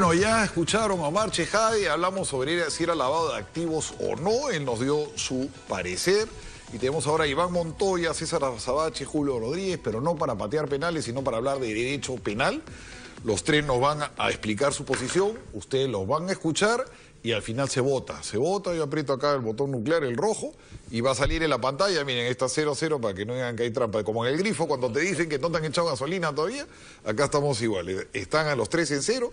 Bueno, ya escucharon a Omar Chejade, hablamos sobre si era lavado de activos o no, él nos dio su parecer. Y tenemos ahora a Iván Montoya, César Azabache, Julio Rodríguez, pero no para patear penales, sino para hablar de derecho penal. Los tres nos van a explicar su posición, ustedes los van a escuchar y al final se vota. Se vota, yo aprieto acá el botón nuclear, el rojo, y va a salir en la pantalla, miren, está 0-0 para que no digan que hay trampa. Como en el grifo, cuando te dicen que no te han echado gasolina todavía, acá estamos iguales. Están a los tres en 0.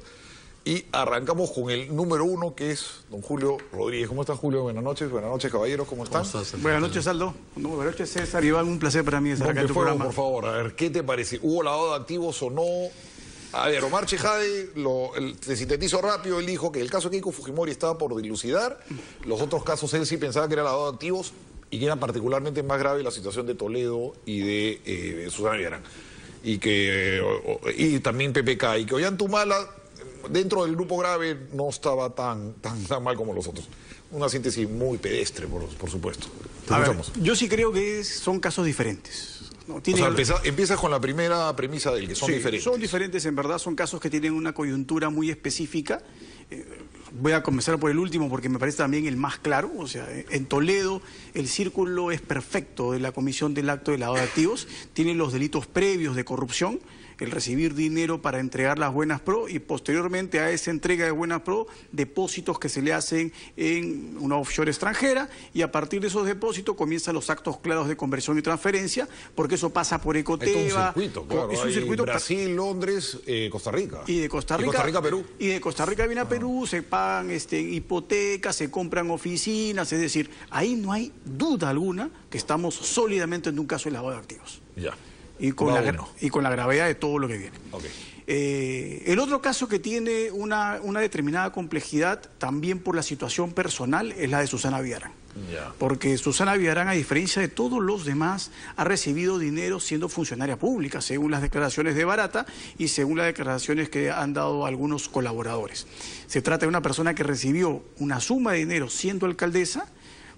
Y arrancamos con el número 1, que es don Julio Rodríguez. ¿Cómo estás, Julio? Buenas noches, caballeros, ¿cómo están? Buenas noches, Aldo. Buenas noches, César. Iván, un placer para mí estar acá en tu programa. Por favor, a ver, ¿qué te parece? ¿Hubo lavado de activos o no? A ver, Omar Chejade, te sintetizo rápido, él dijo que el caso de Keiko Fujimori estaba por dilucidar. Los otros casos él sí pensaba que era lavado de activos y que era particularmente más grave la situación de Toledo y de Susana Villarán. Y también PPK. Y que Ollantumala, dentro del grupo grave, no estaba tan mal como los otros. Una síntesis muy pedestre, por supuesto. A ver, yo sí creo que son casos diferentes. No, empiezas con la primera premisa del que son diferentes. Son diferentes, en verdad, son casos que tienen una coyuntura muy específica. Voy a comenzar por el último porque me parece también el más claro. O sea, en Toledo el círculo es perfecto de la comisión del acto de lavado de activos. Tienen los delitos previos de corrupción, el recibir dinero para entregar las buenas pro y posteriormente a esa entrega de buenas pro, depósitos que se le hacen en una offshore extranjera y a partir de esos depósitos comienzan los actos claros de conversión y transferencia, porque eso pasa por Ecoteva. Es un circuito, claro. Es un circuito. Brasil, Londres, Costa Rica. Y de Costa Rica, Perú. Y de Costa Rica viene a Perú, se pagan hipotecas, se compran oficinas, es decir, ahí no hay duda alguna que estamos sólidamente en un caso de lavado de activos. Ya. Y con la gravedad de todo lo que viene. Okay. El otro caso que tiene una determinada complejidad, también por la situación personal, es la de Susana Villarán. Yeah. Porque Susana Villarán, a diferencia de todos los demás, ha recibido dinero siendo funcionaria pública, según las declaraciones de Barata y según las declaraciones que han dado algunos colaboradores. Se trata de una persona que recibió una suma de dinero siendo alcaldesa,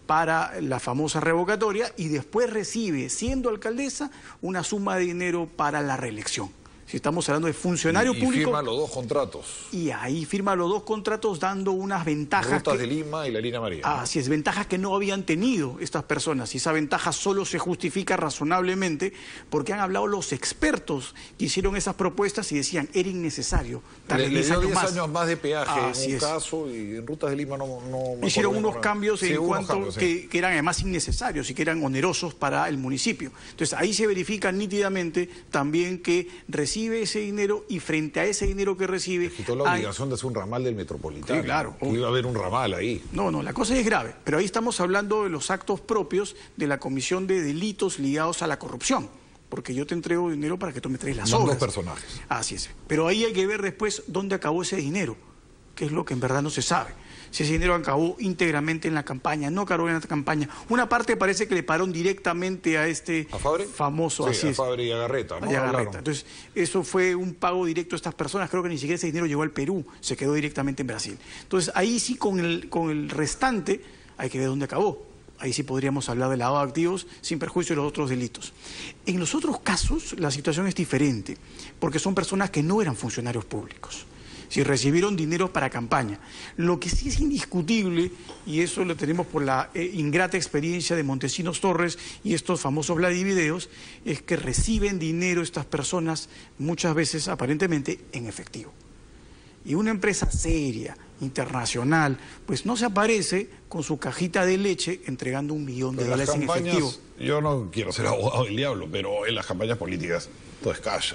para la famosa revocatoria y después recibe, siendo alcaldesa, una suma de dinero para la reelección. Si estamos hablando de funcionario público... Y firma los dos contratos. Y ahí firma los dos contratos dando unas ventajas... Rutas de Lima y la línea María. Así es, ventajas que no habían tenido estas personas. Y esa ventaja solo se justifica razonablemente porque han hablado los expertos que hicieron esas propuestas y decían, era innecesario darle 10 años más. 10 años más de peaje en un caso y en Rutas de Lima no hicieron unos cambios en cuanto que eran además innecesarios y que eran onerosos para el municipio. Entonces ahí se verifica nítidamente también que recibe ese dinero y frente a ese dinero que recibe... Quitó la obligación de hacer un ramal del Metropolitano. Sí, claro. Iba a haber un ramal ahí. No, la cosa es grave, pero ahí estamos hablando de los actos propios de la comisión de delitos ligados a la corrupción. Porque yo te entrego dinero para que tú me traigas las obras. Dos personajes. Así es. Pero ahí hay que ver después dónde acabó ese dinero, que es lo que en verdad no se sabe. Si ese dinero acabó íntegramente en la campaña, no acabó en la campaña. Una parte parece que le pararon directamente a este famoso... Sí, así a es. Fabre y a Garreta, ¿no? Y a Garreta. Entonces, eso fue un pago directo a estas personas. Creo que ni siquiera ese dinero llegó al Perú, se quedó directamente en Brasil. Entonces, ahí sí con el restante hay que ver dónde acabó. Ahí sí podríamos hablar de lavado de activos sin perjuicio de los otros delitos. En los otros casos, la situación es diferente, porque son personas que no eran funcionarios públicos. Si recibieron dinero para campaña. Lo que sí es indiscutible, y eso lo tenemos por la ingrata experiencia de Montesinos Torres y estos famosos Vladivideos, es que reciben dinero estas personas muchas veces aparentemente en efectivo. Y una empresa seria, internacional, pues no se aparece con su cajita de leche entregando $1 millón en efectivo. Yo no quiero ser abogado del diablo, pero en las campañas políticas todo es cash.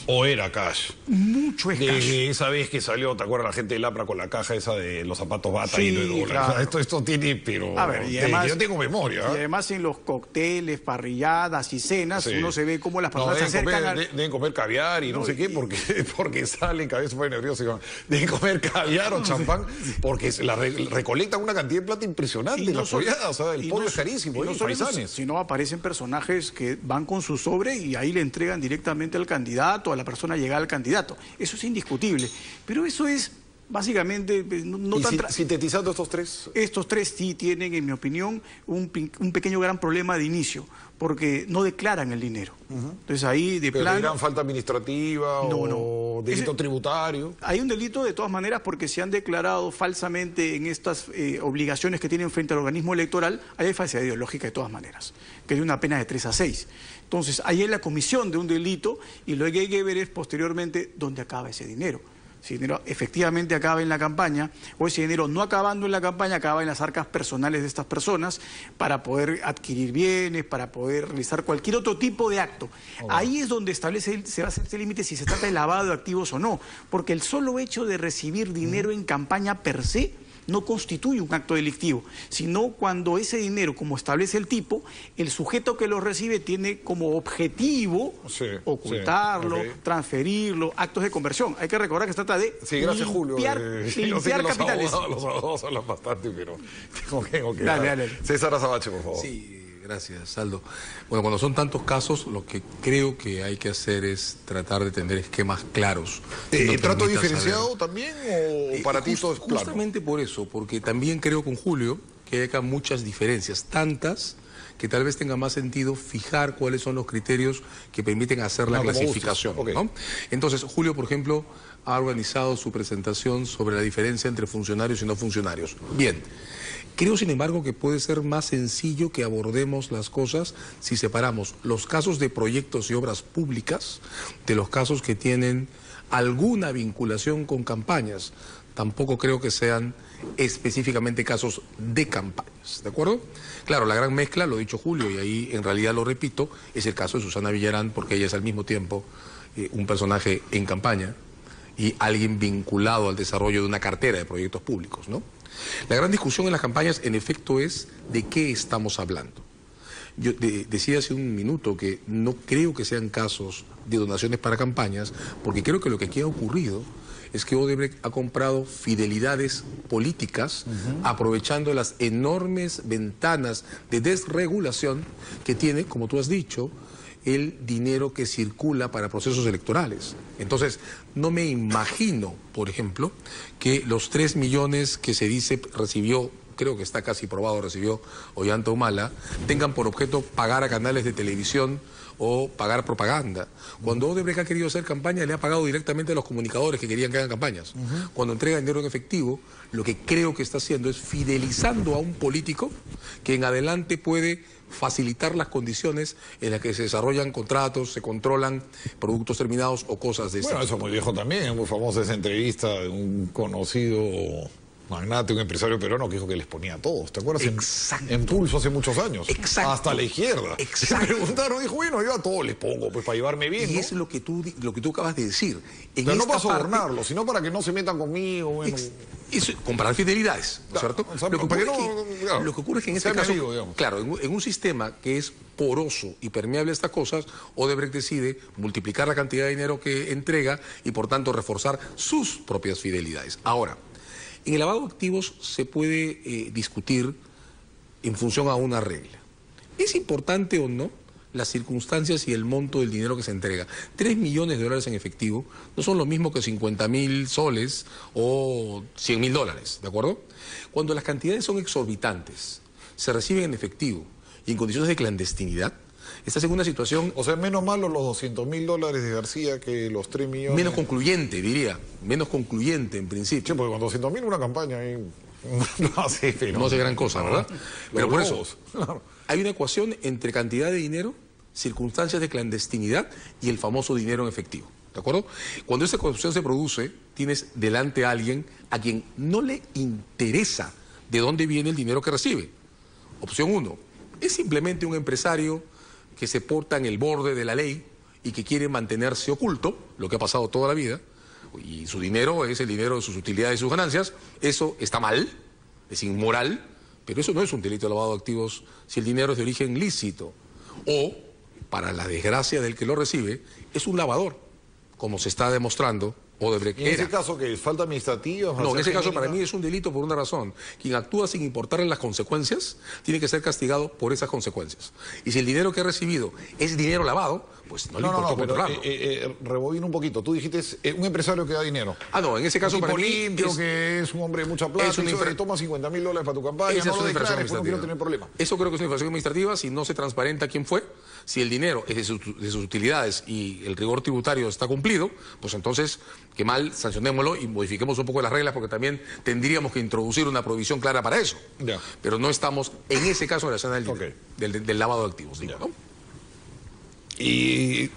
¿O era cash? Mucho es cash. Esa vez que salió, ¿te acuerdas la gente del APRA con la caja esa de los zapatos Bata sí, y de dólares? Claro. O sea, esto tiene, pero... A ver, y además, yo tengo memoria. Y además en los cócteles, parrilladas y cenas, uno se ve cómo las personas se acercan deben comer caviar y no sé qué, porque salen, cabeza muy nervioso. Deben comer caviar o champán, porque recolectan una cantidad de plata impresionante en las polladas. O sea, el pollo es carísimo, los paisanes. Si no, aparecen personajes que van con su sobre y ahí le entregan directamente al candidato, a la persona llegada al candidato. Eso es indiscutible. Pero eso es Básicamente, no ¿Y tan... sintetizando estos tres? Estos tres sí tienen, en mi opinión, un pequeño gran problema de inicio, porque no declaran el dinero. Entonces ahí de ¿Pero plano... dirán falta administrativa o delito tributario? Hay un delito de todas maneras porque se han declarado falsamente en estas obligaciones que tienen frente al organismo electoral, ahí hay falsedad ideológica de todas maneras, que es una pena de 3 a 6. Entonces ahí hay la comisión de un delito y lo que hay que ver es posteriormente dónde acaba ese dinero. Si el dinero efectivamente acaba en la campaña o ese dinero no acabando en la campaña acaba en las arcas personales de estas personas para poder adquirir bienes, para poder realizar cualquier otro tipo de acto. Ahí es donde se va a hacer ese límite si se trata de lavado de activos o no, porque el solo hecho de recibir dinero en campaña per se no constituye un acto delictivo, sino cuando ese dinero, como establece el tipo, el sujeto que lo recibe tiene como objetivo ocultarlo, transferirlo, actos de conversión. Hay que recordar que se trata de gracias, limpiar, Julio. limpiar capitales. Los abogados hablan bastante, pero tengo que dale. César Azabache, por favor. Sí. Gracias, Aldo. Bueno, cuando son tantos casos, lo que creo que hay que hacer es tratar de tener esquemas claros. ¿Trato diferenciado también o para ti todo es plano? Justamente por eso, porque también creo con Julio que hay acá muchas diferencias, tantas que tal vez tenga más sentido fijar cuáles son los criterios que permiten hacer la clasificación. ¿No? Entonces, Julio, por ejemplo, ha organizado su presentación sobre la diferencia entre funcionarios y no funcionarios. Bien. Creo, sin embargo, que puede ser más sencillo que abordemos las cosas si separamos los casos de proyectos y obras públicas de los casos que tienen alguna vinculación con campañas. Tampoco creo que sean específicamente casos de campañas, ¿de acuerdo? Claro, la gran mezcla, lo ha dicho Julio, y ahí en realidad lo repito, es el caso de Susana Villarán, porque ella es al mismo tiempo un personaje en campaña y alguien vinculado al desarrollo de una cartera de proyectos públicos, ¿no? La gran discusión en las campañas, en efecto, es de qué estamos hablando. Yo decía hace un minuto que no creo que sean casos de donaciones para campañas, porque creo que lo que aquí ha ocurrido es que Odebrecht ha comprado fidelidades políticas, aprovechando las enormes ventanas de desregulación que tiene, como tú has dicho, el dinero que circula para procesos electorales. Entonces, no me imagino, por ejemplo, que los 3 millones que se dice recibió, creo que está casi probado, recibió Ollanta Humala, tengan por objeto pagar a canales de televisión o pagar propaganda. Cuando Odebrecht ha querido hacer campaña, le ha pagado directamente a los comunicadores que querían que hagan campañas. Cuando entrega dinero en efectivo, lo que creo que está haciendo es fidelizando a un político que en adelante puede facilitar las condiciones en las que se desarrollan contratos, se controlan productos terminados o cosas de ese tipo. Bueno, eso es muy viejo también, es muy famosa esa entrevista de un conocido magnate, un empresario peruano que dijo que les ponía a todos, ¿te acuerdas? Exacto. En Pulso hace muchos años. Exacto. Hasta la izquierda. Exacto. Se preguntaron, dijo, bueno, yo a todos les pongo, pues para llevarme bien, Y ¿no? es lo que tú acabas de decir. Pero no para sobornarlos, sino para que no se metan conmigo, bueno. Comprar fidelidades, ¿no es cierto? O sea, Lo que claro, ocurre es que en este sea mi caso, amigo, claro, en un sistema que es poroso y permeable a estas cosas, Odebrecht decide multiplicar la cantidad de dinero que entrega y por tanto reforzar sus propias fidelidades. Ahora, en el lavado de activos se puede discutir en función a una regla. ¿Es importante o no las circunstancias y el monto del dinero que se entrega? 3 millones de dólares en efectivo no son lo mismo que 50.000 soles o 100.000 dólares, ¿de acuerdo? Cuando las cantidades son exorbitantes, se reciben en efectivo y en condiciones de clandestinidad, estás en una situación... O sea, menos malo los 200.000 dólares de García que los 3 millones. Menos concluyente, diría. Menos concluyente, en principio. Sí, porque con 200.000 una campaña ahí no hace, pero... No hace gran cosa, ¿verdad? Pero por eso, claro. hay una ecuación entre cantidad de dinero, circunstancias de clandestinidad y el famoso dinero en efectivo. ¿De acuerdo? Cuando esa ecuación se produce, tienes delante a alguien a quien no le interesa de dónde viene el dinero que recibe. Opción 1, es simplemente un empresario que se porta en el borde de la ley y que quiere mantenerse oculto, lo que ha pasado toda la vida, y su dinero es el dinero de sus utilidades y sus ganancias. Eso está mal, es inmoral, pero eso no es un delito de lavado de activos si el dinero es de origen lícito. O, para la desgracia del que lo recibe, es un lavador, como se está demostrando Odebrecht. ¿Y en ese caso que es falta administrativa? No, en ese caso para mí es un delito por una razón. Quien actúa sin importarle las consecuencias tiene que ser castigado por esas consecuencias. Y si el dinero que ha recibido es dinero lavado, pues no le importa controlarlo. Rebobina un poquito. Tú dijiste un empresario que da dinero. No, en ese caso para mí limpio, que es un hombre de mucha plata, que toma $50.000 para tu campaña, no lo declares, no quiero tener problema. Eso creo que es una infracción administrativa si no se transparenta quién fue. Si el dinero es de sus utilidades y el rigor tributario está cumplido, pues entonces, qué mal, sancionémoslo y modifiquemos un poco las reglas, porque también tendríamos que introducir una provisión clara para eso. Ya. Pero no estamos, en ese caso, en la escena del lavado de activos, digo, ¿no? Y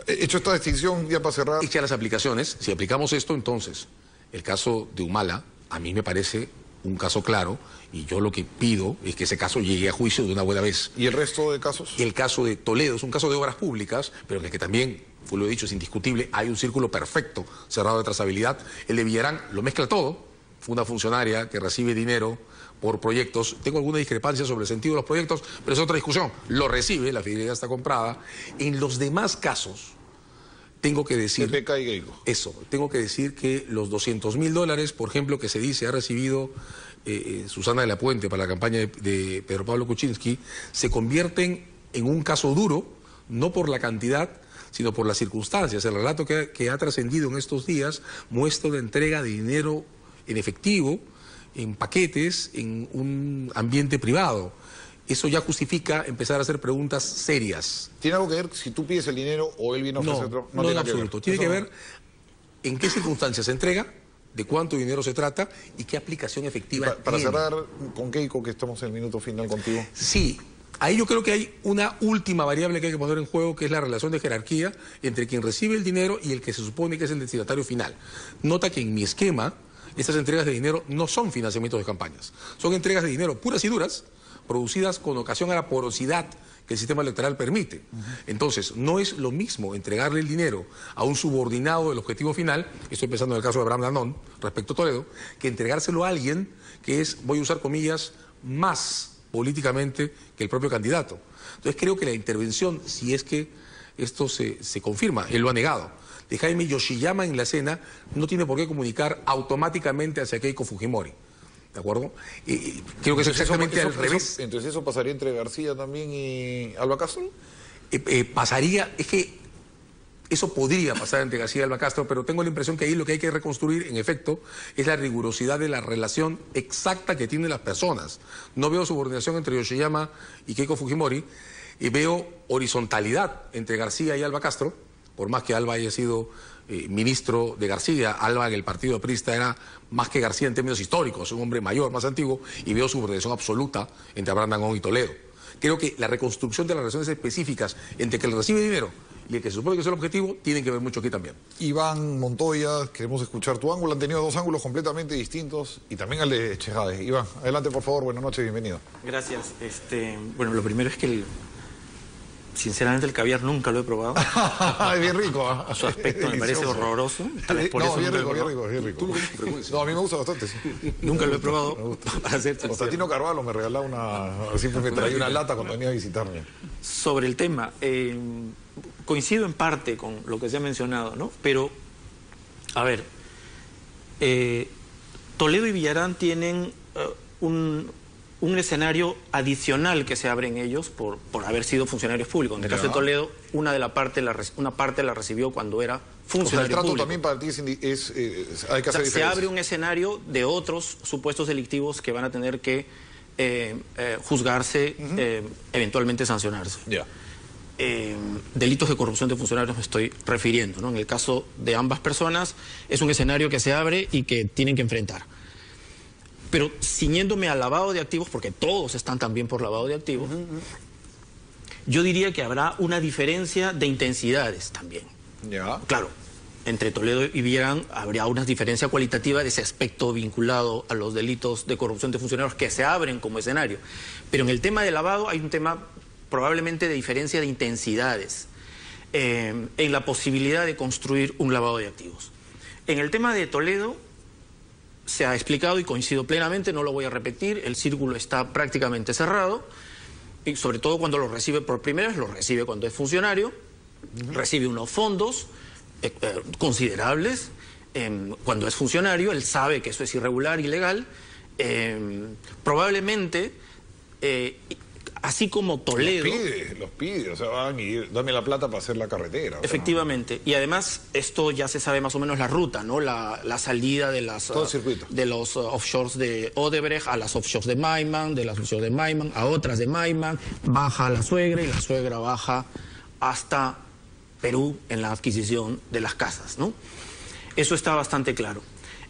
hecho esta distinción, ya para cerrar... Hechas las aplicaciones, si aplicamos esto, entonces, el caso de Humala, a mí me parece un caso claro, y yo lo que pido es que ese caso llegue a juicio de una buena vez. ¿Y el resto de casos? El caso de Toledo es un caso de obras públicas, pero en el que también, lo he dicho, es indiscutible, hay un círculo perfecto cerrado de trazabilidad. El de Villarán lo mezcla todo, fue una funcionaria que recibe dinero por proyectos. Tengo alguna discrepancia sobre el sentido de los proyectos, pero es otra discusión. Lo recibe, la fidelidad está comprada. En los demás casos, tengo que decir... PPK y Geico. Eso, tengo que decir que los $200.000, por ejemplo, que se dice ha recibido Susana de la Puente para la campaña de Pedro Pablo Kuczynski, se convierten en un caso duro, no por la cantidad, sino por las circunstancias. El relato que ha trascendido en estos días muestra una entrega de dinero en efectivo, en paquetes, en un ambiente privado. Eso ya justifica empezar a hacer preguntas serias. ¿Tiene algo que ver si tú pides el dinero o él viene a ofrecer otro? No, en absoluto. Tiene que ver en qué circunstancias se entrega, de cuánto dinero se trata y qué aplicación efectiva para tiene. cerrar con Keiko, que estamos en el minuto final contigo. Sí, ahí yo creo que hay una última variable que hay que poner en juego, que es la relación de jerarquía entre quien recibe el dinero y el que se supone que es el destinatario final. Nota que en mi esquema, estas entregas de dinero no son financiamientos de campañas, son entregas de dinero puras y duras, producidas con ocasión a la porosidad que el sistema electoral permite. Entonces, no es lo mismo entregarle el dinero a un subordinado del objetivo final, estoy pensando en el caso de Abraham Lanón, respecto a Toledo, que entregárselo a alguien que es, voy a usar comillas, más políticamente que el propio candidato. Entonces, creo que la intervención, si es que esto se confirma, él lo ha negado, de Jaime Yoshiyama en la escena, no tiene por qué comunicar automáticamente hacia Keiko Fujimori. ¿De acuerdo? Creo que es exactamente al revés. Entonces, ¿eso pasaría entre García también y Alba Castro? Pasaría, es que eso podría pasar entre García y Alba Castro, pero tengo la impresión que ahí lo que hay que reconstruir, en efecto, es la rigurosidad de la relación exacta que tienen las personas. No veo subordinación entre Yoshiyama y Keiko Fujimori, y veo horizontalidad entre García y Alba Castro, por más que Alba haya sido ministro de García. Alba en el partido aprista era más que García en términos históricos, un hombre mayor, más antiguo, y veo subordinación absoluta entre Abraham Lanón y Toledo. Creo que la reconstrucción de las relaciones específicas entre el que recibe dinero y el que se supone que es el objetivo tienen que ver mucho aquí también. Iván Montoya, queremos escuchar tu ángulo. Han tenido dos ángulos completamente distintos y también el de Chejade. Iván, adelante por favor, buenas noches, bienvenido. Gracias. Bueno, lo primero es que sinceramente el caviar nunca lo he probado. Es bien rico. Su aspecto me parece horroroso. No, bien rico. No, a mí me gusta bastante. Sí. Nunca lo he probado. Para ser Constantino Carvalho me regalaba siempre me traía una lata cuando venía a visitarme. Sobre el tema, coincido en parte con lo que se ha mencionado, ¿no? Pero, a ver, Toledo y Villarán tienen un escenario adicional que se abre en ellos por haber sido funcionarios públicos. En el caso de Toledo, una parte la recibió cuando era funcionario público. público. También para ti hay que hacer se abre un escenario de otros supuestos delictivos que van a tener que juzgarse, eventualmente sancionarse. Delitos de corrupción de funcionarios me estoy refiriendo, ¿no? En el caso de ambas personas es un escenario que se abre y que tienen que enfrentar. Pero ciñéndome al lavado de activos, porque todos están también por lavado de activos, yo diría que habrá una diferencia de intensidades también. Claro, entre Toledo y Villarán habría una diferencia cualitativa de ese aspecto vinculado a los delitos de corrupción de funcionarios que se abren como escenario. Pero en el tema de lavado hay un tema probablemente de diferencia de intensidades en la posibilidad de construir un lavado de activos. En el tema de Toledo se ha explicado y coincido plenamente, no lo voy a repetir, el círculo está prácticamente cerrado, y sobre todo cuando lo recibe por primera vez, lo recibe cuando es funcionario, recibe unos fondos considerables cuando es funcionario, él sabe que eso es irregular, ilegal. Probablemente, así como Toledo... Los pide, o sea, van y dame la plata para hacer la carretera. Efectivamente, y además esto ya se sabe más o menos la ruta, ¿no? La salida de las... Todo el circuito. De los offshores de Odebrecht a las offshores de Maiman, de las offshores de Maiman a otras de Maiman, baja a la suegra y la suegra baja hasta Perú en la adquisición de las casas, ¿no? Eso está bastante claro.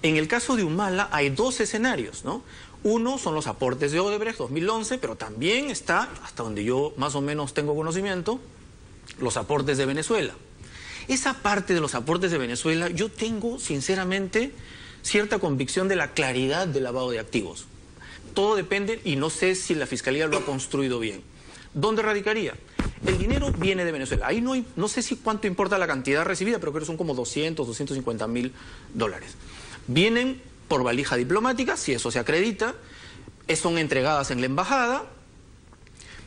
En el caso de Humala hay dos escenarios, ¿no? Uno son los aportes de Odebrecht 2011, pero también está, hasta donde yo más o menos tengo conocimiento, los aportes de Venezuela. Esa parte de los aportes de Venezuela, yo tengo, sinceramente, cierta convicción de la claridad del lavado de activos. Todo depende, y no sé si la Fiscalía lo ha construido bien. ¿Dónde radicaría? El dinero viene de Venezuela. Ahí no sé si cuánto importa la cantidad recibida, pero creo que son como 250.000 dólares. Vienen por valija diplomática, si eso se acredita, son entregadas en la embajada.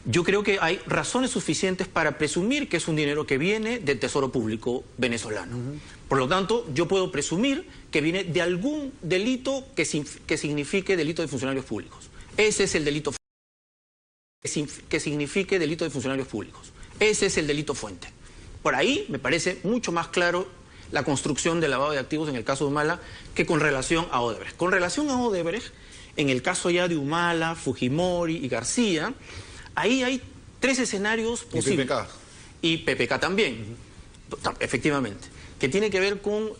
Yo creo que hay razones suficientes para presumir que es un dinero que viene del Tesoro Público venezolano. Por lo tanto, yo puedo presumir que viene de algún delito que signifique delito de funcionarios públicos. Ese es el delito que signifique delito de funcionarios públicos. Ese es el delito fuente. Por ahí me parece mucho más claro la construcción del lavado de activos en el caso de Humala que con relación a Odebrecht. Con relación a Odebrecht, en el caso ya de Humala, Fujimori y García, ahí hay tres escenarios posibles. Y PPK también, efectivamente, que tiene que ver con,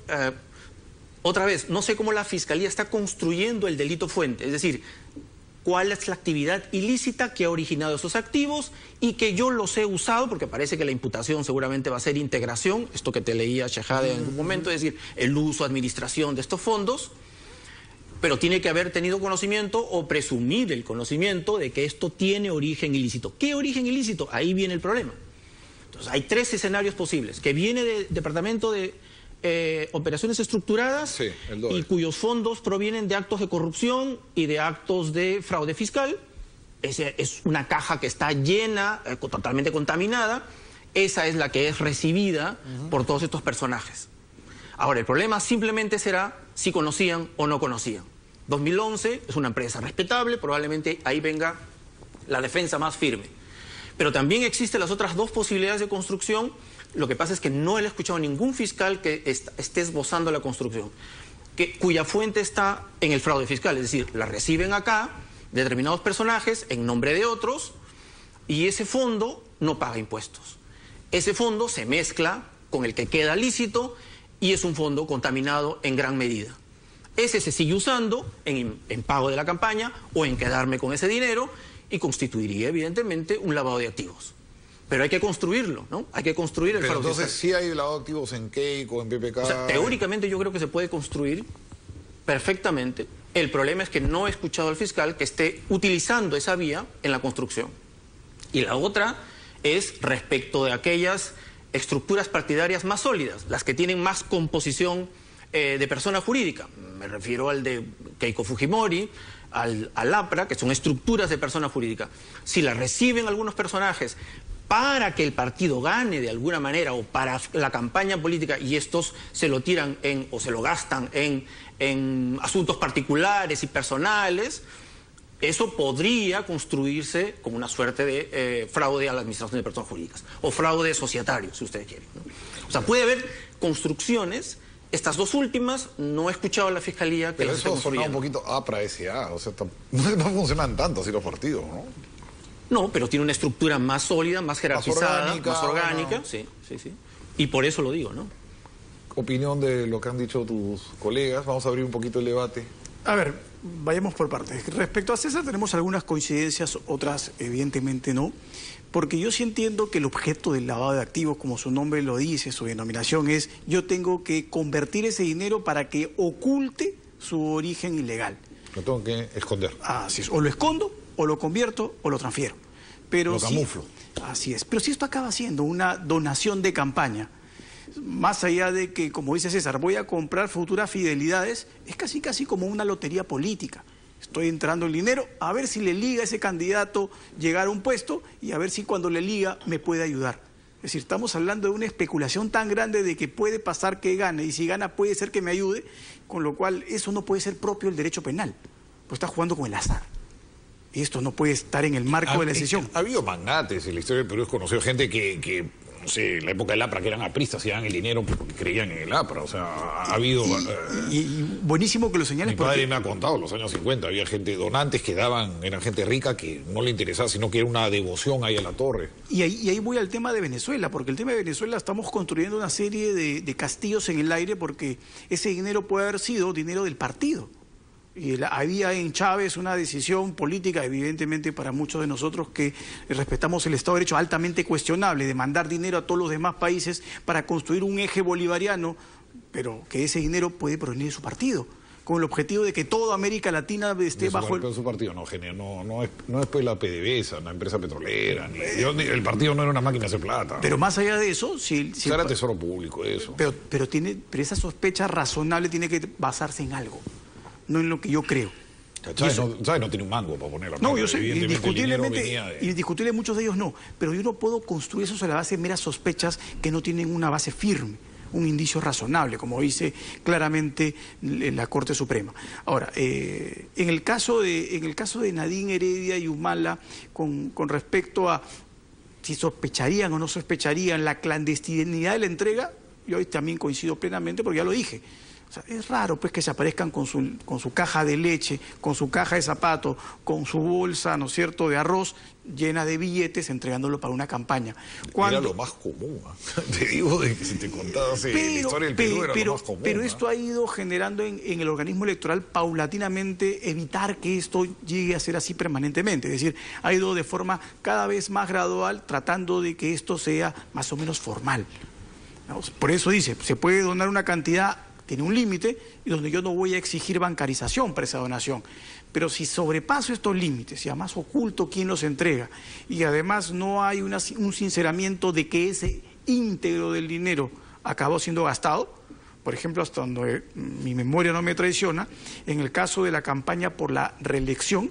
otra vez, no sé cómo la Fiscalía está construyendo el delito fuente, es decir, cuál es la actividad ilícita que ha originado esos activos y que yo los he usado, porque parece que la imputación seguramente va a ser integración, esto que te leía Shehade en un momento, es decir, el uso, administración de estos fondos, pero tiene que haber tenido conocimiento o presumir el conocimiento de que esto tiene origen ilícito. ¿Qué origen ilícito? Ahí viene el problema. Entonces, hay tres escenarios posibles, que viene del Departamento de Operaciones Estructuradas, sí, y cuyos fondos provienen de actos de corrupción y de actos de fraude fiscal. Es una caja que está llena, totalmente contaminada. Esa es la que es recibida por todos estos personajes. Ahora, el problema simplemente será si conocían o no conocían. 2011 es una empresa respetable, probablemente ahí venga la defensa más firme. Pero también existen las otras dos posibilidades de construcción. Lo que pasa es que no he escuchado a ningún fiscal que esté esbozando la construcción, cuya fuente está en el fraude fiscal, es decir, la reciben acá determinados personajes en nombre de otros y ese fondo no paga impuestos. Ese fondo se mezcla con el que queda lícito y es un fondo contaminado en gran medida. Ese se sigue usando en pago de la campaña o en quedarme con ese dinero y constituiría evidentemente un lavado de activos. Pero hay que construirlo, ¿no? Hay que construir el fraude fiscal. Entonces, ¿sí hay lavado de activos en Keiko, en PPK? O sea, teóricamente yo creo que se puede construir perfectamente. El problema es que no he escuchado al fiscal que esté utilizando esa vía en la construcción. Y la otra es respecto de aquellas estructuras partidarias más sólidas, las que tienen más composición de persona jurídica. Me refiero al de Keiko Fujimori, al APRA, que son estructuras de persona jurídica. Si las reciben algunos personajes para que el partido gane de alguna manera o para la campaña política y estos se lo tiran o se lo gastan en asuntos particulares y personales, eso podría construirse como una suerte de fraude a la administración de personas jurídicas o fraude societario, si ustedes quieren, ¿no? O sea, puede haber construcciones. Estas dos últimas no he escuchado a la Fiscalía que las esté construyendo. Pero eso suena un poquito APRA, SA, o sea, no funcionan tanto así los partidos, ¿no? No, pero tiene una estructura más sólida, más jerarquizada, más orgánica. No. Sí. Y por eso lo digo, ¿no? Opinión de lo que han dicho tus colegas. Vamos a abrir un poquito el debate. A ver, vayamos por partes. Respecto a César tenemos algunas coincidencias, otras evidentemente no. Porque yo sí entiendo que el objeto del lavado de activos, como su nombre lo dice, su denominación es, yo tengo que convertir ese dinero para que oculte su origen ilegal. Lo tengo que esconder. Así es, o lo escondo, o lo convierto, o lo transfiero. Pero lo camuflo. Así es, pero si esto acaba siendo una donación de campaña, más allá de que, como dice César, voy a comprar futuras fidelidades, es casi como una lotería política. Estoy entrando el dinero, a ver si le liga a ese candidato llegar a un puesto y a ver si cuando le liga me puede ayudar. Es decir, estamos hablando de una especulación tan grande de que puede pasar que gane, y si gana puede ser que me ayude, con lo cual eso no puede ser propio del derecho penal, pues está jugando con el azar. Y esto no puede estar en el marco de la decisión. Ha habido magnates en la historia del Perú, he conocido gente que no sé, en la época del APRA, que eran apristas y daban el dinero porque creían en el APRA. O sea, ha habido... Y buenísimo que lo señales. Mi padre me ha contado, en los años 50 había gente, donantes que daban, eran gente rica que no le interesaba, sino que era una devoción ahí a la torre. Y ahí voy al tema de Venezuela, porque el tema de Venezuela estamos construyendo una serie de castillos en el aire, porque ese dinero puede haber sido dinero del partido. Y había en Chávez una decisión política, evidentemente para muchos de nosotros que respetamos el Estado de Derecho, altamente cuestionable, de mandar dinero a todos los demás países para construir un eje bolivariano, pero que ese dinero puede provenir de su partido, con el objetivo de que toda América Latina esté bajo el... Su partido no, genio, no es pues la PDVSA, una empresa petrolera, el partido no era una máquina de hacer plata. Pero más allá de eso, si era tesoro público eso. Pero esa sospecha razonable tiene que basarse en algo, no en lo que yo creo. Chávez no tiene un mango para ponerlo. No, yo sé, indiscutiblemente muchos de ellos no, pero yo no puedo construir eso sobre la base de meras sospechas que no tienen una base firme, un indicio razonable, como dice claramente la Corte Suprema. Ahora, en el caso de Nadine Heredia y Humala, con respecto a si sospecharían o no sospecharían la clandestinidad de la entrega, yo hoy también coincido plenamente porque ya lo dije. O sea, es raro pues que se aparezcan con su caja de leche, con su caja de zapatos, con su bolsa, ¿no es cierto?, de arroz llena de billetes, entregándolo para una campaña. Era lo más común, te digo, de que si te contabas la historia del Perú era lo más común. Pero esto ha ido generando en el organismo electoral paulatinamente evitar que esto llegue a ser así permanentemente. Es decir, ha ido de forma cada vez más gradual tratando de que esto sea más o menos formal. Por eso dice, se puede donar una cantidad, tiene un límite, y donde yo no voy a exigir bancarización para esa donación. Pero si sobrepaso estos límites, y además oculto quién los entrega, y además no hay un sinceramiento de que ese íntegro del dinero acabó siendo gastado, por ejemplo, hasta donde mi memoria no me traiciona, en el caso de la campaña por la reelección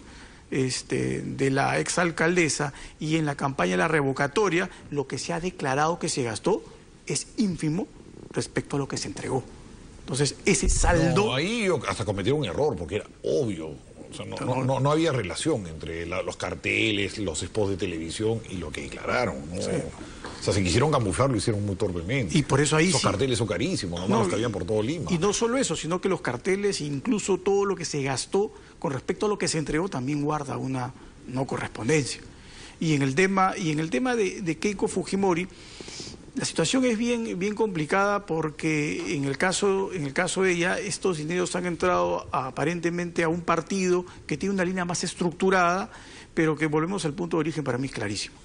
de la exalcaldesa y en la campaña de la revocatoria, lo que se ha declarado que se gastó es ínfimo respecto a lo que se entregó. Entonces, ese saldo... No, ahí hasta cometieron un error, porque era obvio. O sea, no había relación entre los carteles, los spots de televisión y lo que declararon, ¿no? Sí. O sea, si quisieron camuflar, lo hicieron muy torpemente. Y por eso ahí Esos carteles son carísimos, los que habían por todo Lima. Y no solo eso, sino que los carteles, incluso todo lo que se gastó con respecto a lo que se entregó, también guarda una no correspondencia. Y en el tema de Keiko Fujimori, la situación es bien complicada porque en el caso de ella, estos dineros han entrado aparentemente a un partido que tiene una línea más estructurada, pero que volvemos al punto de origen, para mí es clarísimo.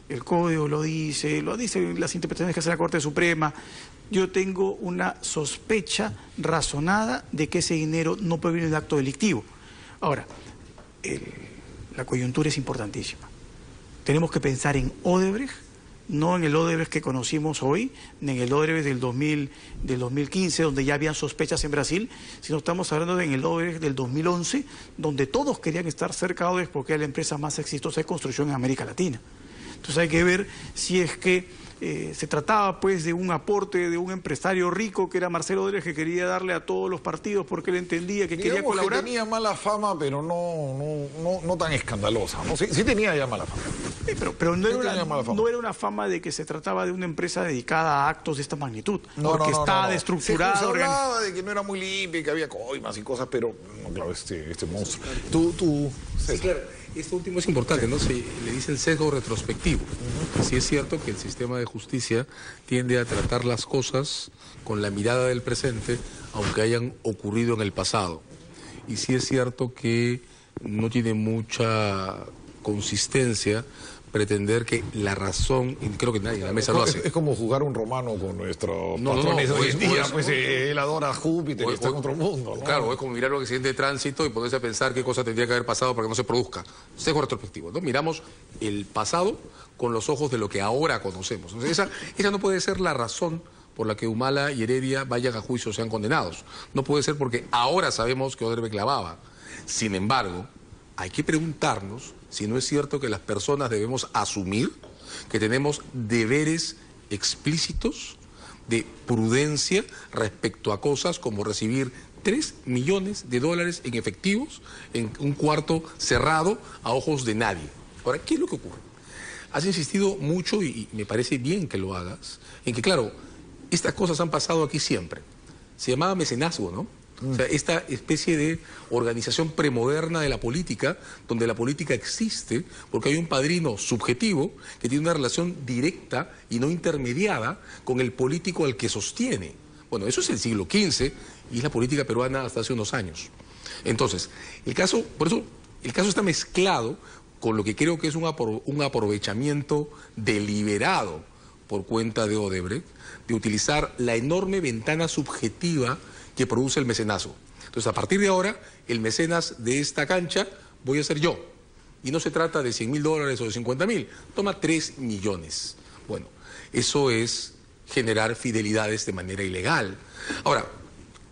El código lo dice las interpretaciones que hace la Corte Suprema. Yo tengo una sospecha razonada de que ese dinero no proviene de acto delictivo. Ahora, la coyuntura es importantísima. Tenemos que pensar en Odebrecht, no en el Odebrecht que conocimos hoy, ni en el Odebrecht del 2015, donde ya habían sospechas en Brasil, sino estamos hablando en el Odebrecht del 2011, donde todos querían estar cerca de Odebrecht porque era la empresa más exitosa de construcción en América Latina. Entonces hay que ver si es que se trataba pues de un aporte de un empresario rico que era Marcelo Odebrecht, que quería darle a todos los partidos porque él entendía que quería colaborar. Que tenía mala fama, pero no tan escandalosa, ¿no? Sí tenía ya mala fama. Pero no era una fama de que se trataba de una empresa dedicada a actos de esta magnitud, porque está destructurada. Se hablaba de que no era muy limpia, que había coimas y cosas, pero no, claro, este monstruo. Sí, claro. Esto último es importante, ¿no? Se le dice el sesgo retrospectivo. Sí es cierto que el sistema de justicia tiende a tratar las cosas con la mirada del presente, aunque hayan ocurrido en el pasado. Y sí es cierto que no tiene mucha consistencia pretender que la razón, y creo que nadie en la mesa lo hace. Es como jugar un romano con nuestros patrones hoy en día, pues él adora a Júpiter y está en otro mundo, ¿no? Claro, es como mirar un accidente de tránsito y ponerse a pensar qué cosa tendría que haber pasado para que no se produzca. Sesgo retrospectivo, ¿no? Miramos el pasado con los ojos de lo que ahora conocemos. Entonces, esa no puede ser la razón por la que Humala y Heredia vayan a juicio o sean condenados. No puede ser porque ahora sabemos que Odebrecht clavaba. Sin embargo, hay que preguntarnos si no es cierto que las personas debemos asumir que tenemos deberes explícitos de prudencia respecto a cosas como recibir 3 millones de dólares en efectivos en un cuarto cerrado a ojos de nadie. Ahora, ¿qué es lo que ocurre? Has insistido mucho, y me parece bien que lo hagas, en que, claro, estas cosas han pasado aquí siempre. Se llamaba mecenazgo, ¿no? O sea, esta especie de organización premoderna de la política, donde la política existe porque hay un padrino subjetivo que tiene una relación directa y no intermediada con el político al que sostiene. Bueno, eso es el siglo XV y es la política peruana hasta hace unos años. Entonces, por eso el caso está mezclado con lo que creo que es un aprovechamiento deliberado por cuenta de Odebrecht, de utilizar la enorme ventana subjetiva que produce el mecenazgo. Entonces, a partir de ahora, el mecenas de esta cancha voy a ser yo. Y no se trata de 100.000 dólares o de 50.000, toma 3 millones. Bueno, eso es generar fidelidades de manera ilegal. Ahora,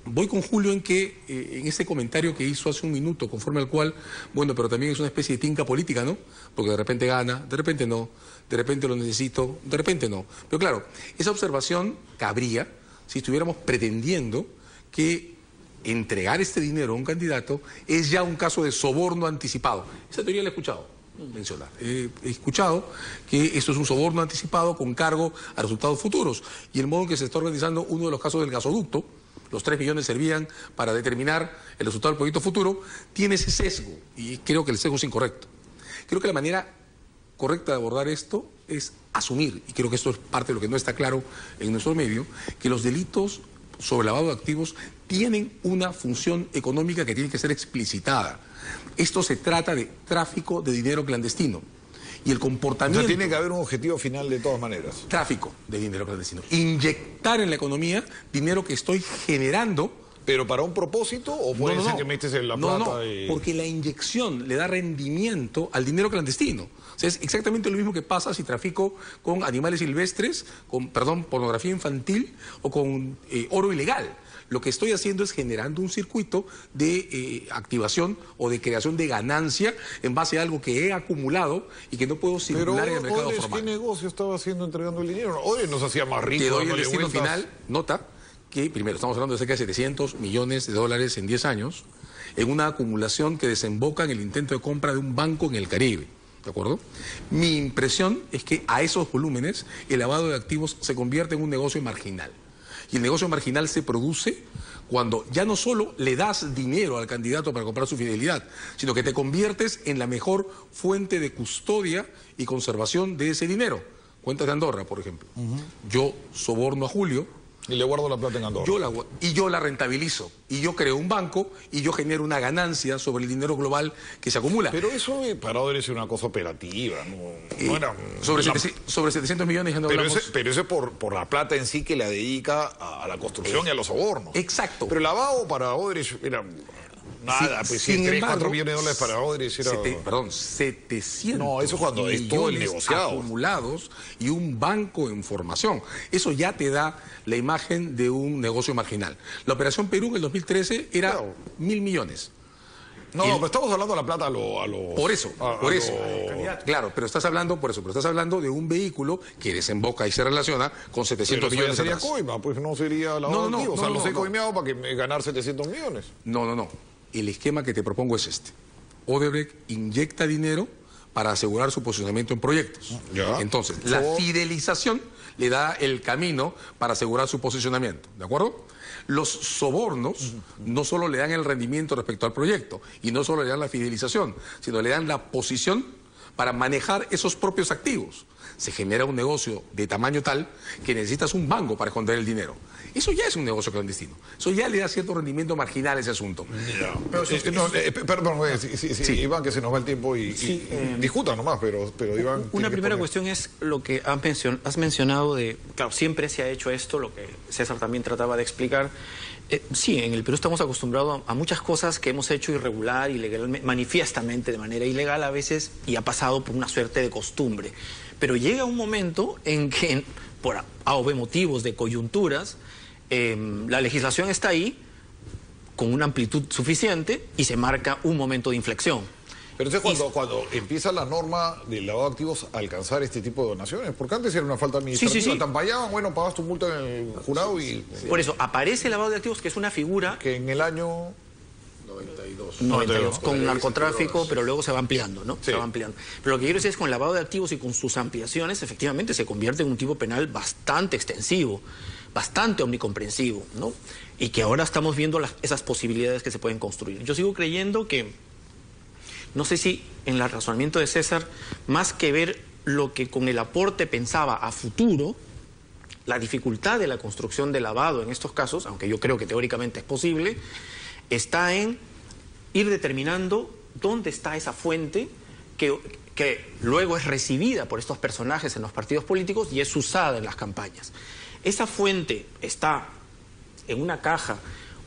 voy con Julio en que, en ese comentario que hizo hace un minuto, conforme al cual, bueno, pero también es una especie de tinca política, ¿no? Porque de repente gana, de repente no, de repente lo necesito, de repente no. Pero claro, esa observación cabría si estuviéramos pretendiendo que entregar este dinero a un candidato es ya un caso de soborno anticipado. Esa teoría la he escuchado mencionar. He escuchado que esto es un soborno anticipado con cargo a resultados futuros. Y el modo en que se está organizando uno de los casos del gasoducto, los 3 millones servían para determinar el resultado del proyecto futuro, tiene ese sesgo. Y creo que el sesgo es incorrecto. Creo que la manera correcta de abordar esto es asumir, y creo que esto es parte de lo que no está claro en nuestro medio, que los delitos sobre lavado de activos tienen una función económica que tiene que ser explicitada. Esto se trata de tráfico de dinero clandestino. Y el comportamiento... O sea, tiene que haber un objetivo final de todas maneras. Tráfico de dinero clandestino. Inyectar en la economía dinero que estoy generando. ¿Pero para un propósito o puede ser que metes en la plata? Porque la inyección le da rendimiento al dinero clandestino. O sea, es exactamente lo mismo que pasa si trafico con animales silvestres, con, pornografía infantil o con oro ilegal. Lo que estoy haciendo es generando un circuito de activación o de creación de ganancia en base a algo que he acumulado y que no puedo circular en el mercado formal. ¿Qué negocio estaba haciendo entregando el dinero? Hoy nos hacía más ricos. Te doy el destino final, nota que primero estamos hablando de cerca de 700 millones de dólares en 10 años en una acumulación que desemboca en el intento de compra de un banco en el Caribe. ¿De acuerdo? Mi impresión es que a esos volúmenes el lavado de activos se convierte en un negocio marginal. Y el negocio marginal se produce cuando ya no solo le das dinero al candidato para comprar su fidelidad, sino que te conviertes en la mejor fuente de custodia y conservación de ese dinero. Cuentas de Andorra, por ejemplo. Yo soborno a Julio. Y le guardo la plata en Andorra. Yo la rentabilizo. Y yo creo un banco y yo genero una ganancia sobre el dinero global que se acumula. Pero eso para Odebrecht es una cosa operativa, ¿no? Era sobre 700 millones ya no hablamos. Pero eso es por la plata en sí que la dedica a la construcción y a los sobornos. Exacto. Pero el lavado para Odebrecht era... Nada, pues si 3, 4 millones de dólares para Odebrecht era... 700 no, eso cuando es todo el negociado. Acumulados y un banco en formación. Eso ya te da la imagen de un negocio marginal. La Operación Perú en el 2013 era 1.000 millones. No, pero estamos hablando de la plata a los... Por eso. Claro, pero estás hablando de un vehículo que desemboca y se relaciona con 700 millones. Pero sería coima, pues no sería lavado de activos. O sea, los he coimeado para que ganar 700 millones. No. El esquema que te propongo es este. Odebrecht inyecta dinero para asegurar su posicionamiento en proyectos. Ya. Entonces, la fidelización le da el camino para asegurar su posicionamiento. ¿De acuerdo? Los sobornos no solo le dan el rendimiento respecto al proyecto y no solo le dan la fidelización, sino le dan la posición para manejar esos propios activos. Se genera un negocio de tamaño tal que necesitas un banco para esconder el dinero. Eso ya es un negocio clandestino. Eso ya le da cierto rendimiento marginal a ese asunto. Perdón, Iván, que se nos va el tiempo y discutan nomás, pero Iván... Una primera cuestión es lo que has mencionado de... Claro, siempre se ha hecho esto, lo que César también trataba de explicar. Sí, en el Perú estamos acostumbrados a muchas cosas que hemos hecho irregular, ilegalmente, manifiestamente, de manera ilegal a veces, y ha pasado por una suerte de costumbre. Pero llega un momento en que, por A o B motivos de coyunturas, la legislación está ahí con una amplitud suficiente y se marca un momento de inflexión. Pero entonces cuando empieza la norma del lavado de activos a alcanzar este tipo de donaciones, porque antes era una falta administrativa, te ampallaban, bueno, pagas tu multa en el jurado y... Por eso, aparece el lavado de activos, que es una figura... Que en el año... 92, con narcotráfico, pero luego se va ampliando, ¿no? Sí. Se va ampliando. Pero lo que quiero decir es que con el lavado de activos y con sus ampliaciones, efectivamente se convierte en un tipo penal bastante extensivo, bastante omnicomprensivo, ¿no? Y que ahora estamos viendo esas posibilidades que se pueden construir. Yo sigo creyendo que, no sé si en el razonamiento de César, más que ver lo que con el aporte pensaba a futuro, la dificultad de la construcción de lavado en estos casos, aunque yo creo que teóricamente es posible, está en ir determinando dónde está esa fuente que luego es recibida por estos personajes en los partidos políticos y es usada en las campañas. Esa fuente está en una caja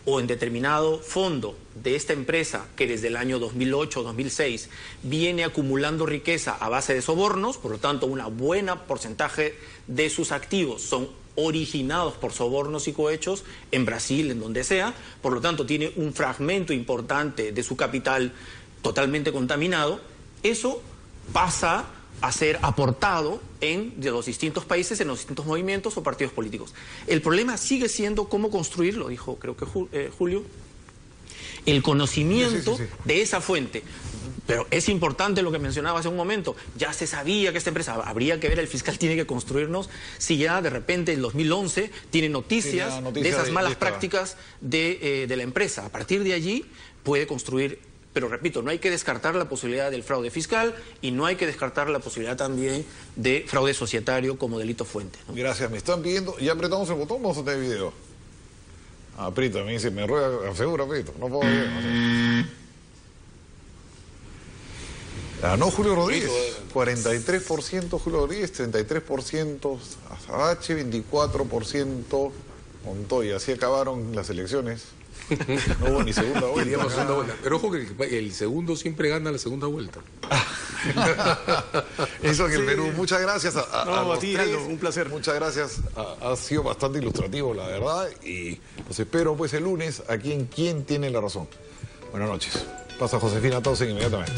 o en determinado fondo de esta empresa que desde el año 2008 o 2006 viene acumulando riqueza a base de sobornos, por lo tanto un buen porcentaje de sus activos son originados por sobornos y cohechos en Brasil, en donde sea, por lo tanto tiene un fragmento importante de su capital totalmente contaminado. Eso pasa a ser aportado de los distintos países, en los distintos movimientos o partidos políticos. El problema sigue siendo cómo construir, lo dijo creo que Julio, el conocimiento de esa fuente. Pero es importante lo que mencionaba hace un momento, ya se sabía que esta empresa, habría que ver, el fiscal tiene que construirnos si ya de repente en 2011 tiene noticias de esas malas prácticas de la empresa. A partir de allí puede construir, pero repito, no hay que descartar la posibilidad del fraude fiscal y no hay que descartar la posibilidad también de fraude societario como delito fuente, ¿no? Gracias, me están pidiendo, ya apretamos el botón, vamos a tener video. Aprieta, me dice, me ruega, asegura, aprieto, no puedo ver, no sé. Ganó Julio Rodríguez, 43% Julio Rodríguez, 33% Azabache, 24% Montoya. Así acabaron las elecciones. No hubo ni segunda vuelta. Pero ojo que el segundo siempre gana la segunda vuelta. Eso en el Perú. Muchas gracias a ti, Aldo, un placer. Muchas gracias. Ha sido bastante ilustrativo, la verdad. Y los espero pues el lunes aquí en ¿Quién tiene la razón? Buenas noches. Pasa Josefina Tausen inmediatamente.